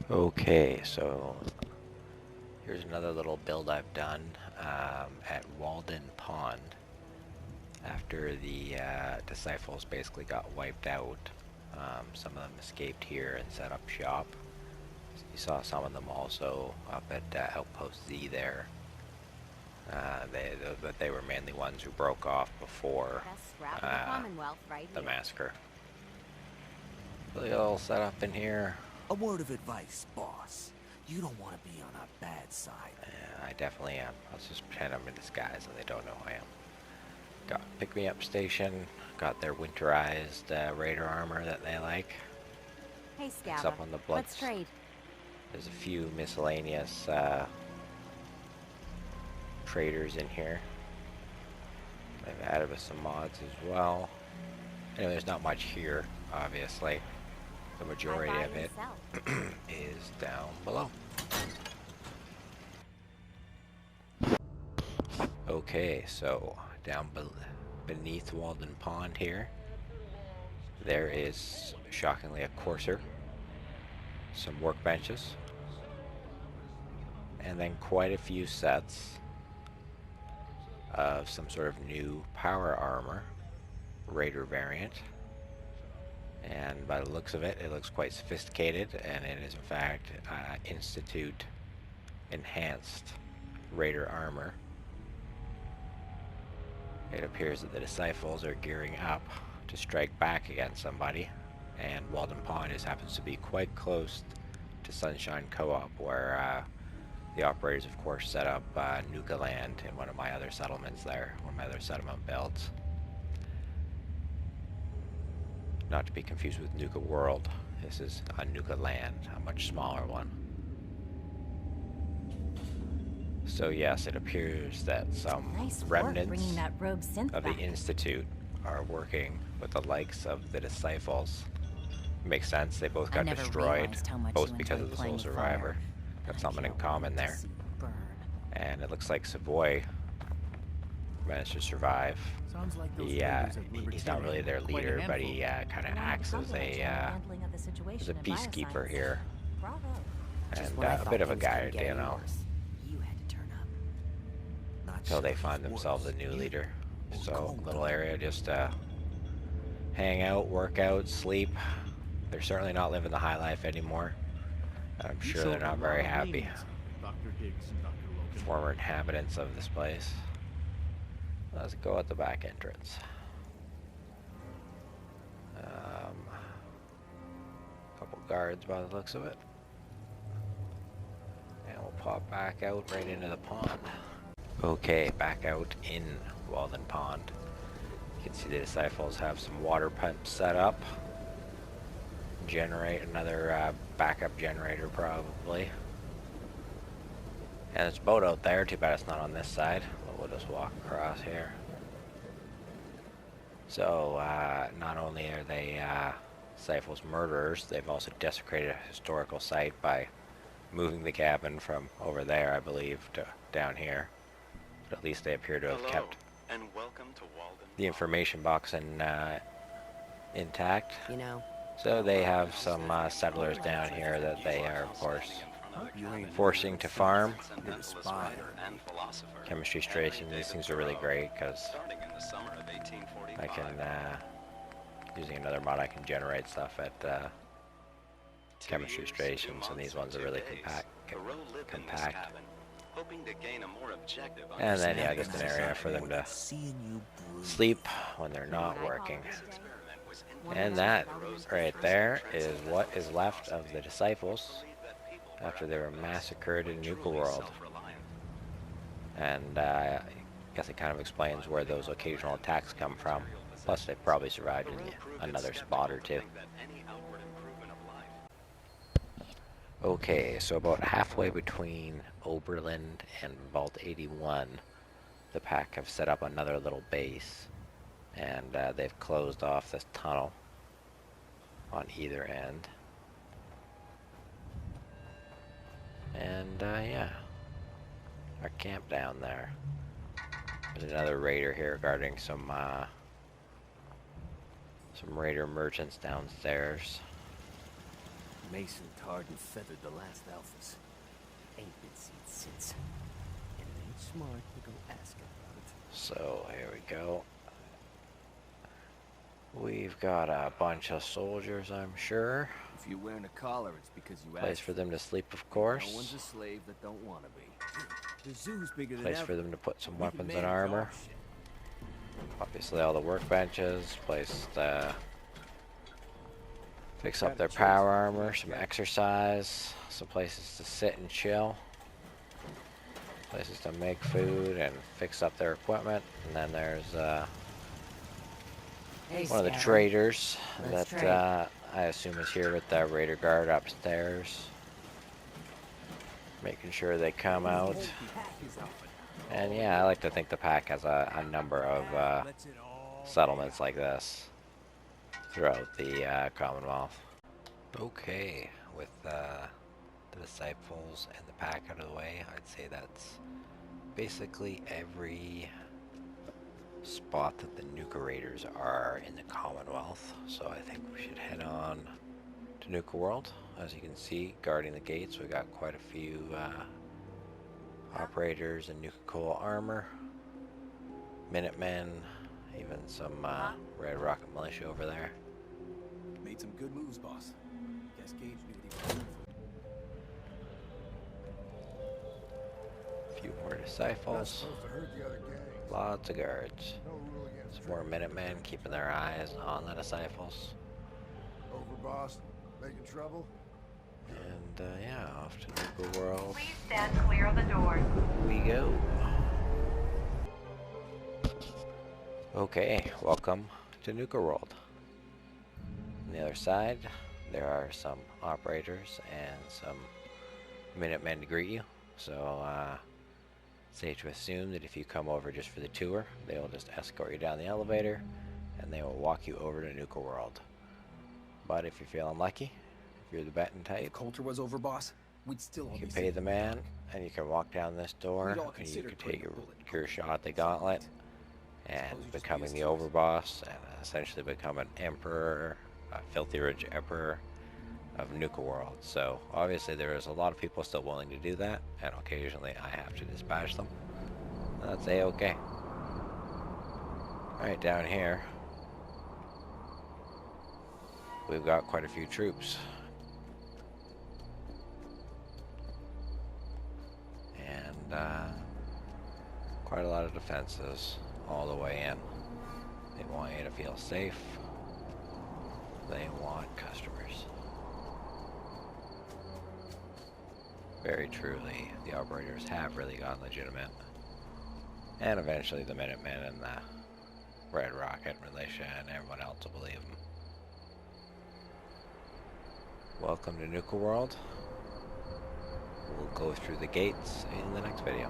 Okay, so here's another little build I've done at Walden Pond. After the disciples basically got wiped out, some of them escaped here and set up shop. You saw some of them also up at Outpost Z there. But they were mainly ones who broke off before the massacre. So they all set up in here. A word of advice, boss. You don't want to be on our bad side. Yeah, I definitely am. Let's just pretend I'm in disguise and they don't know who I am. Got pick-me-up station. Got their winterized raider armor that they like. Hey, Picks Scabba. up on the blood. Let's trade. There's a few miscellaneous traders in here. They've added with some mods as well. Anyway, there's not much here, obviously. The majority of it is down below. Okay, so down beneath Walden Pond here, there is shockingly a courser, some workbenches, and then quite a few sets of some sort of new power armor, raider variant. And by the looks of it, it looks quite sophisticated, and it is in fact Institute enhanced raider armor. It appears that the disciples are gearing up to strike back against somebody, and Walden Pond happens to be quite close to Sunshine Co-op, where the operators of course set up Nuka Land in one of my other settlements there, one of my other settlement builds. Not to be confused with Nuka World. This is a Nuka Land, a much smaller one. So yes, it appears that some remnants of the Institute are working with the likes of the disciples. Makes sense, they both got destroyed, both because of the sole survivor. Got something in common there. And it looks like Savoy managed to survive. He's not really their leader, but he kind of acts as a peacekeeper here, and a bit of a guide, you know, until they find themselves a new leader. So little area just hang out, work out, sleep. They're certainly not living the high life anymore. I'm sure they're not very happy. Former inhabitants of this place. Let's go at the back entrance. Couple guards by the looks of it. And we'll pop back out right into the pond. Okay, back out in Walden Pond. You can see the disciples have some water pumps set up. Generate another backup generator probably. And there's a boat out there, too bad it's not on this side. We'll just walk across here. So, not only are they Seifel's murderers, they've also desecrated a historical site by moving the cabin from over there, I believe, to down here. But at least they appear to have kept and welcome to Walden. the information box intact. You know. So they have some settlers down here that they are, of course, forcing to farm. Chemistry station, these things are really great because I can, using another mod, I can generate stuff at chemistry stations, and these ones are really compact. And then, yeah, just an area for them to sleep when they're not working. And that right there is what is left of the disciples after they were massacred in Nuka World. And I guess it kind of explains where those occasional attacks come from. Plus they probably survived in another spot or two. Okay, so about halfway between Oberland and Vault81, the pack have set up another little base. And they've closed off this tunnel on either end. And yeah, our camp down there. There's another raider here guarding some raider merchants downstairs. Mason tarred and feathered the last alphas. Ain't been seen since. And it ain't smart to go ask about it. So, here we go. We've got a bunch of soldiers, I'm sure. If you're wearing a collar, it's because you Place asked for them to sleep, of No course. one's a slave that don't want to be. The zoo's bigger than Place ever. for them to put some We can weapons and manage armor. our shit. Obviously all the workbenches. Place to fix up their power armor, some exercise, some places to sit and chill. Places to make food and fix up their equipment. And then there's one of the traders that I assume is here with the raider guard upstairs. Making sure they come out. And yeah, I like to think the pack has a number of settlements like this throughout the Commonwealth. Okay, with the disciples and the pack out of the way, I'd say that's basically every spot that the Nuka Raiders are in the Commonwealth. So I think we should head on to Nuka World. As you can see, guarding the gates, we got quite a few operators in Nuka Cola armor, minutemen, even some Red Rocket militia over there. Made some good moves, boss. Guess Gage knew what he was doing. A few more disciples. Lots of guards. Some more minutemen keeping their eyes on the disciples. Over, boss. Making trouble? And yeah, off to Nuka World. Please stand clear of the doors. We go. Okay, welcome to Nuka World. On the other side, there are some operators and some minutemen to greet you. So, safe to assume that if you come over just for the tour, they will just escort you down the elevator and they will walk you over to Nuka World. But if you're feeling lucky, if you're the betting type, If Coulter was over, boss, we'd still all you be can pay safe. the man and you can walk down this door We'd all and you consider can putting take a bullet in your shot at the gauntlet and Suppose you just becoming be the as overboss and essentially become an emperor, a filthy rich emperor of Nuka World. So obviously there is a lot of people still willing to do that, and occasionally I have to dispatch them. That's a-okay. Alright, down here we've got quite a few troops. And quite a lot of defenses all the way in. They want you to feel safe. They want customers. Very truly, the operators have really gone legitimate. And eventually the Minutemen and the Red Rocket militia and everyone else will believe them. Welcome to Nuka World. We'll go through the gates in the next video.